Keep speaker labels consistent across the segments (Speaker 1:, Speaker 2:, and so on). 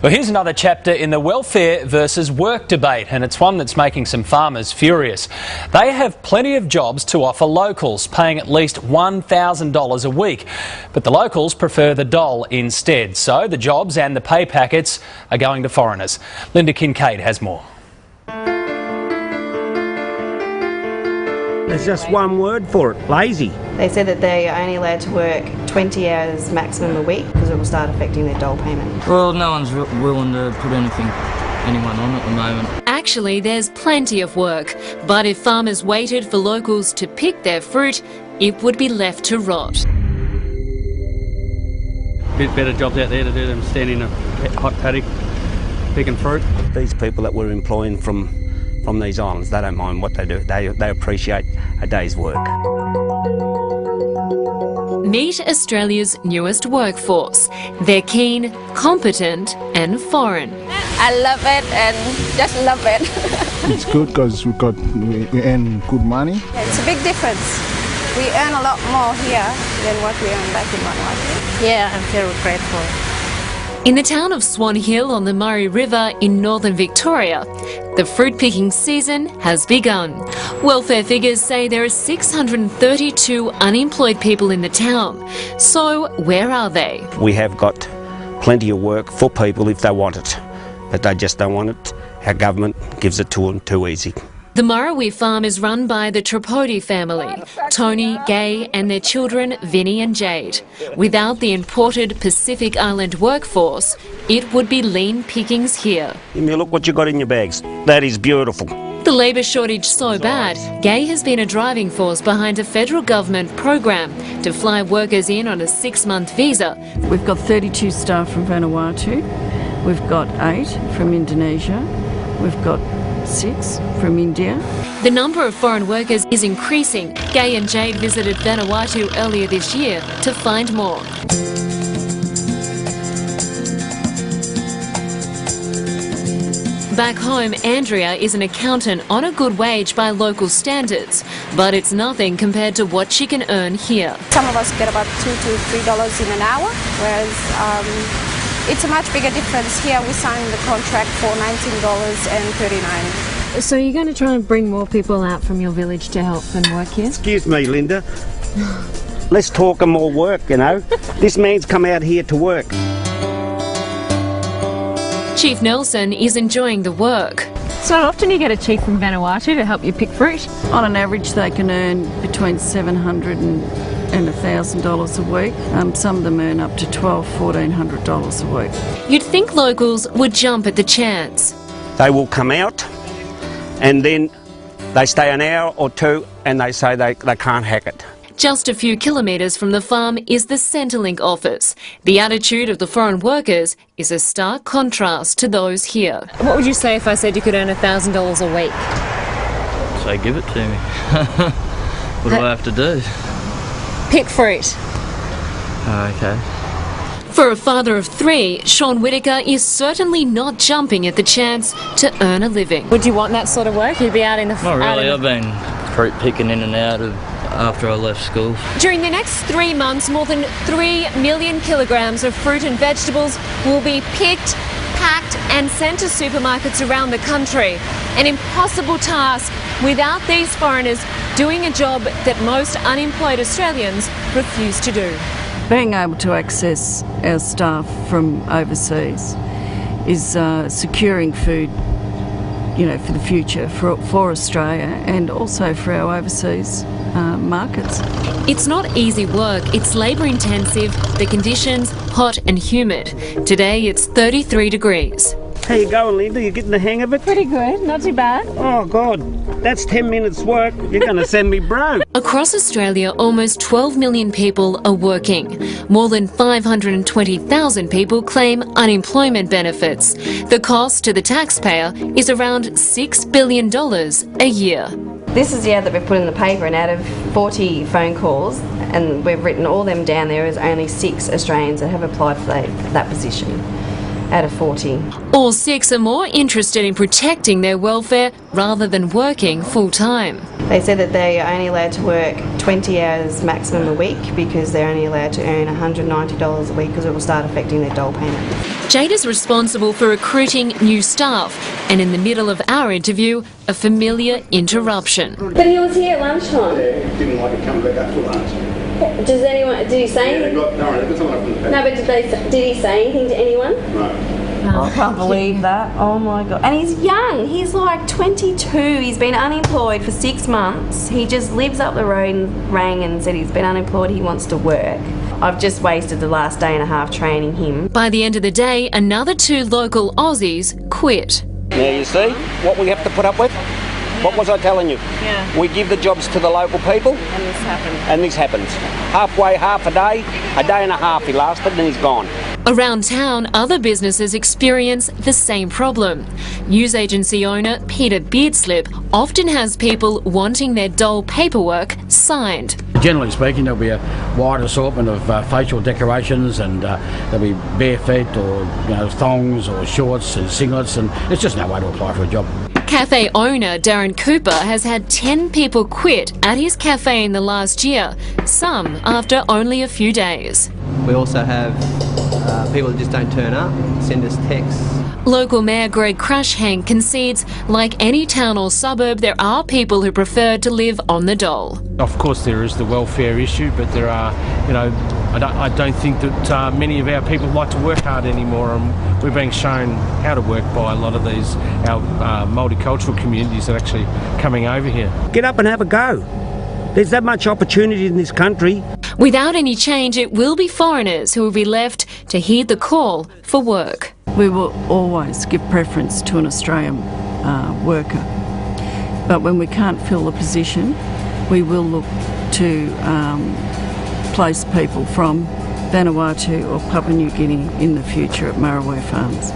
Speaker 1: Well, here's another chapter in the welfare versus work debate, and it's one that's making some farmers furious. They have plenty of jobs to offer locals, paying at least $1,000 a week. But the locals prefer the dole instead, so the jobs and the pay packets are going to foreigners. Linda Kincaid has more.
Speaker 2: There's just one word for it: lazy.
Speaker 3: They said that they are only allowed to work 20 hours maximum a week because it will start affecting their dole payment.
Speaker 4: Well, no one's willing to put anyone on at the moment.
Speaker 5: Actually, there's plenty of work, but if farmers waited for locals to pick their fruit, it would be left to rot.
Speaker 6: Bit better jobs out there to do than standing in a hot paddock picking fruit.
Speaker 2: These people that we're employing from these islands, they don't mind what they do. They appreciate a day's work.
Speaker 5: Meet Australia's newest workforce. They're keen, competent and foreign.
Speaker 7: I love it and just love it.
Speaker 8: It's good because we earn good money.
Speaker 7: Yeah, it's a big difference. We earn a lot more here than what we earn back in Vanuatu. Yeah, I'm very grateful.
Speaker 5: In the town of Swan Hill on the Murray River in northern Victoria, the fruit picking season has begun. Welfare figures say there are 632 unemployed people in the town. So where are they?
Speaker 2: We have got plenty of work for people if they want it, but they just don't want it. Our government gives it to them too easy.
Speaker 5: The Murray farm is run by the Tripodi family, Tony, Gay and their children Vinny and Jade. Without the imported Pacific Island workforce, it would be lean pickings here.
Speaker 2: Look what you got in your bags. That is beautiful.
Speaker 5: The labour shortage so bad, Gay has been a driving force behind a federal government program to fly workers in on a 6-month visa.
Speaker 9: We've got 32 staff from Vanuatu, we've got 8 from Indonesia, we've got 6 from India.
Speaker 5: The number of foreign workers is increasing. Gay and Jade visited Vanuatu earlier this year to find more. Back home, Andrea is an accountant on a good wage by local standards, but it's nothing compared to what she can earn here.
Speaker 7: Some of us get about $2 to $3 in an hour, whereas it's a much bigger difference. Here we signed the contract for $19.39.
Speaker 10: So you're going to try and bring more people out from your village to help and work here?
Speaker 2: Excuse me, Linda. Let's talk and more work, you know. This man's come out here to work.
Speaker 5: Chief Nelson is enjoying the work.
Speaker 10: So often you get a chief from Vanuatu to help you pick fruit?
Speaker 9: On an average they can earn between $700 and $1,000 a week. Some of them earn up to $1,400 a week.
Speaker 5: You'd think locals would jump at the chance.
Speaker 2: They will come out and then they stay an hour or two and they say they can't hack it.
Speaker 5: Just a few kilometres from the farm is the Centrelink office. The attitude of the foreign workers is a stark contrast to those here.
Speaker 10: What would you say if I said you could earn $1,000 a week?
Speaker 4: So give it to me. What do I have to do?
Speaker 10: Pick fruit.
Speaker 4: Okay.
Speaker 5: For a father of 3, Sean Whittaker is certainly not jumping at the chance to earn a living.
Speaker 10: Would you want that sort of work? You'd be out in the...
Speaker 4: Not really, I've been fruit picking in and out after I left school.
Speaker 5: During the next 3 months, more than 3 million kilograms of fruit and vegetables will be picked, packed and sent to supermarkets around the country. An impossible task without these foreigners doing a job that most unemployed Australians refuse to do.
Speaker 9: Being able to access our staff from overseas is securing food, you know, for the future for Australia and also for our overseas markets.
Speaker 5: It's not easy work, it's labour intensive, the conditions hot and humid. Today it's 33 degrees.
Speaker 2: How you going, Linda? You getting the hang of it?
Speaker 10: Pretty good, not too bad.
Speaker 2: Oh God, that's 10 minutes work. You're going to send me broke.
Speaker 5: Across Australia, almost 12 million people are working. More than 520,000 people claim unemployment benefits. The cost to the taxpayer is around $6 billion a year.
Speaker 3: This is the ad that we've put in the paper, and out of 40 phone calls, and we've written all them down, there is only 6 Australians that have applied for that position out of 40.
Speaker 5: All 6 are more interested in protecting their welfare rather than working full-time.
Speaker 3: They said that they are only allowed to work 20 hours maximum a week because they're only allowed to earn $190 a week because it will start affecting their dole payment.
Speaker 5: Jade is responsible for recruiting new staff, and in the middle of our interview, a familiar interruption.
Speaker 3: But he was here at lunchtime.
Speaker 11: Yeah, he didn't like it coming back after lunch.
Speaker 3: Did he say anything? No, but did he say anything to anyone?
Speaker 11: No.
Speaker 3: I can't believe that. Oh my god. And he's young. He's like 22. He's been unemployed for 6 months. He just lives up the road and rang and said he's been unemployed. He wants to work. I've just wasted the last day and a half training him.
Speaker 5: By the end of the day, another 2 local Aussies quit.
Speaker 2: Now you see what we have to put up with? What was I telling you?
Speaker 3: Yeah.
Speaker 2: We give the jobs to the local people.
Speaker 3: And this happened.
Speaker 2: And this happens. Halfway, half a day and a half he lasted, and he's gone.
Speaker 5: Around town, other businesses experience the same problem. News agency owner Peter Beardslip often has people wanting their dole paperwork signed.
Speaker 12: Generally speaking, there'll be a wide assortment of facial decorations, and there'll be bare feet or thongs or shorts and singlets, and it's just no way to apply for a job.
Speaker 5: Cafe owner Darren Cooper has had 10 people quit at his cafe in the last year, some after only a few days.
Speaker 13: We also have people that just don't turn up, send us texts.
Speaker 5: Local Mayor Greg Crushhank concedes, like any town or suburb, there are people who prefer to live on the dole.
Speaker 14: Of course there is the welfare issue, but there are, I don't think that many of our people like to work hard anymore, and we're being shown how to work by a lot of these, our multicultural communities that are actually coming over here.
Speaker 2: Get up and have a go. There's that much opportunity in this country.
Speaker 5: Without any change, it will be foreigners who will be left to heed the call for work.
Speaker 9: We will always give preference to an Australian worker, but when we can't fill the position, we will look to place people from Vanuatu or Papua New Guinea in the future at Marrawee Farms.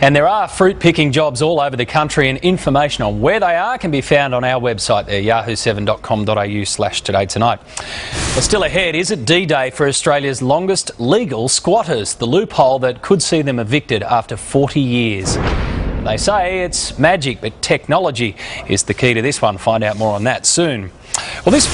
Speaker 1: And there are fruit picking jobs all over the country, and information on where they are can be found on our website there, yahoo7.com.au/Today Tonight. Well, still ahead, is it D-Day for Australia's longest legal squatters? The loophole that could see them evicted after 40 years. They say it's magic, but technology is the key to this one. Find out more on that soon. Well, this